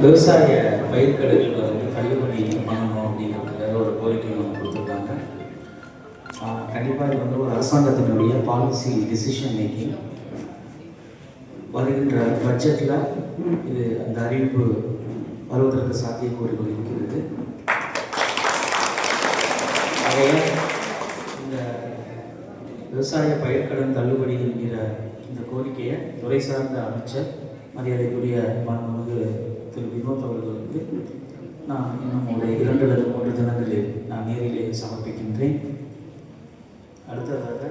விவசாய பயிர்க்கடன்களை வந்து தள்ளுபடி பண்ணணும் அப்படிங்கிறதுக்காக ஒரு கோரிக்கை ஒன்று கொடுத்துருக்காங்க. கண்டிப்பாக இது வந்து ஒரு அரசாங்கத்தினுடைய பாலிசி டிசிஷன் மேக்கிங். வருகின்ற பட்ஜெட்டில் இது அந்த அறிவிப்பு வருவதற்கு சாத்தியக்கூறுகள் இருக்கிறது. ஆகையால் இந்த விவசாய பயிர்க்கடன் தள்ளுபடி என்கிற இந்த கோரிக்கையை துறை சார்ந்த அமைச்சர் மரியாதைக்குரிய மாண்புமிகு திரு வினோத் அவர்களுக்கு நான் இன்னும் ஒரு 2 அல்லது 3 தினங்களில் நான் நேரிலே சமர்ப்பிக்கின்றேன். அடுத்ததாக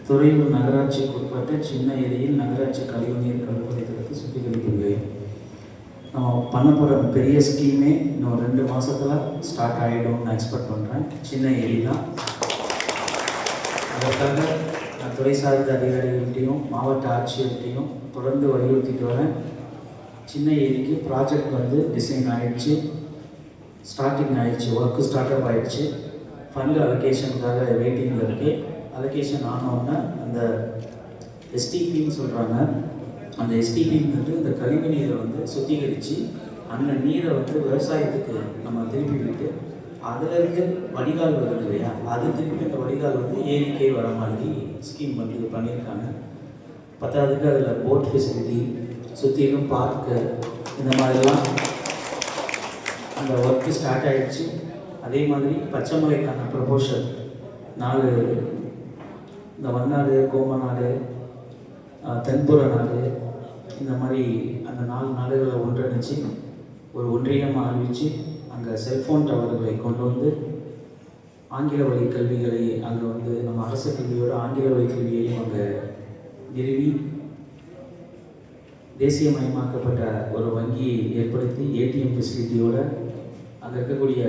துறையூர் நகராட்சிக்கு உட்பட்ட சின்ன ஏரியில் நகராட்சி கழிவுநீர் கழிப்பறை திட்டத்தை சுத்திகரிப்பு நிலையம் நம்ம பண்ண போகிற பெரிய ஸ்கீமே இன்னும் 2 மாதத்தில் ஸ்டார்ட் ஆகிடும்னு நான் எக்ஸ்பெக்ட் பண்ணுறேன். சின்ன ஏரி தான். அதற்காக நான் துறை சார்ந்த அதிகாரிகள்கிட்டையும் மாவட்ட ஆட்சியர்கிட்டையும் தொடர்ந்து வலியுறுத்திட்டு வரேன். சின்ன ஏரிக்கு ப்ராஜெக்ட் வந்து டிசைன் ஆகிடுச்சு, ஸ்டார்டிங் ஆகிடுச்சு, ஒர்க்கு ஸ்டார்ட்அப் ஆகிடுச்சு. ஃபண்ட் அலோகேஷனுக்காக வெயிட்டிங்கில் இருக்குது. அலோகேஷன் ஆனோன்னா அந்த எஸ்டிபின்னு சொல்கிறாங்க. அந்த எஸ்டிபிங்கிறது இந்த கழிவு நீரை வந்து சுத்திகரித்து அந்த நீரை வந்து விவசாயத்துக்கு நம்ம திருப்பி விட்டு அதிலிருந்து வடிகால் வருது இல்லையா, அது திருப்பி அந்த வடிகால் வந்து ஏரிக்கே வர மாதிரி ஸ்கீம் வந்து பண்ணியிருக்காங்க. பத்தாவதுக்கு அதில் போட் ஃபெசிலிட்டி, சுற்றிலும் பார்க்கு, இந்த மாதிரிலாம் அந்த ஒர்க்கு ஸ்டார்ட் ஆகிடுச்சு. அதே மாதிரி பச்சைமலைக்கான ப்ரொபோஷல் 4 இந்த வன்னாடு, கோமநாடு, தென்புற நாடு, இந்த மாதிரி அந்த 4 நாடுகளை ஒன்றிணைச்சு ஒரு ஒன்றியமாக அறிவித்து அங்கே செல்ஃபோன் டவர்களை கொண்டு வந்து ஆங்கில வழி கல்விகளை அங்கே வந்து நம்ம அரசு கல்வியோட ஆங்கில வழி கல்வியையும் அங்கே நிறுவி தேசியமயமாக்கப்பட்ட ஒரு வங்கியை ஏற்படுத்தி ஏடிஎம் ஃபெசிலிட்டியோடு அங்கே இருக்கக்கூடிய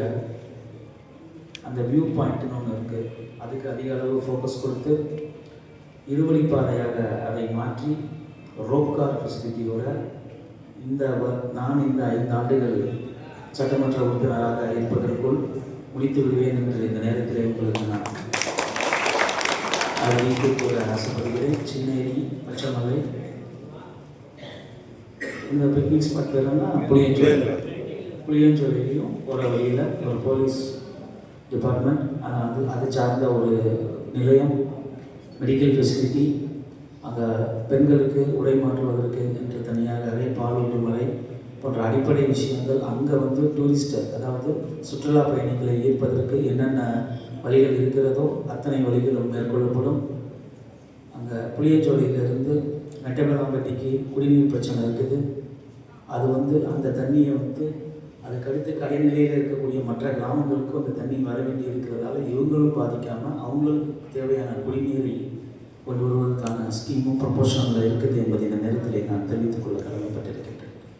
அந்த வியூ பாயிண்ட்னு ஒன்று இருக்குது, அதுக்கு அதிக அளவு ஃபோக்கஸ் கொடுத்து இருவழிப்பாதையாக அதை மாற்றி ரோப்கார் ஃபெசிலிட்டியோட நான் இந்த 5 ஆண்டுகள் சட்டமன்ற உறுப்பினராக இருப்பதற்குள் முடித்து விடுவேன் என்று இந்த நேரத்தில் உங்களுக்கு நான் அறிவித்து கூற ஆசைப்படுகிறேன். சின்ன ஏரி, பச்சைமலை, இந்த பிக்னிக் ஸ்பாட் பேருன்னா புளியஞ்சோலையிலையும் ஒரு வழியில் ஒரு போலீஸ் டிபார்ட்மெண்ட், அது சார்ந்த ஒரு நிலையம், மெடிக்கல் ஃபெசிலிட்டி, அங்கே பெண்களுக்கு உடை மாற்றுவதற்கு என்று தனியாக அறை, பாலூட்டும் அறை போன்ற அடிப்படை விஷயங்கள் அங்கே வந்து டூரிஸ்டர், அதாவது சுற்றுலா பயணிகளை ஈர்ப்பதற்கு என்னென்ன வழிகள் இருக்கிறதோ அத்தனை வழிகளும் மேற்கொள்ளப்படும். அங்கே புளியச்சோலையிலிருந்து மெட்டபெலாம்பட்டிக்கு குடிநீர் பிரச்சனை இருக்குது. அது வந்து அந்த தண்ணியை வந்து அதுக்கடுத்து கடைநிலையில் இருக்கக்கூடிய மற்ற கிராமங்களுக்கும் அந்த தண்ணி வர வேண்டி இருக்கிறதால இவங்களும் பாதிக்காமல் அவங்களுக்கு தேவையான குடிநீரை கொண்டு வருவதற்கான ஸ்கீமும் ப்ரொபோஷனில் இருக்குது என்பதை இந்த நேரத்தில் நான் தெரிவித்துக் கொள்ள கடமைப்பட்டிருக்கின்றேன்.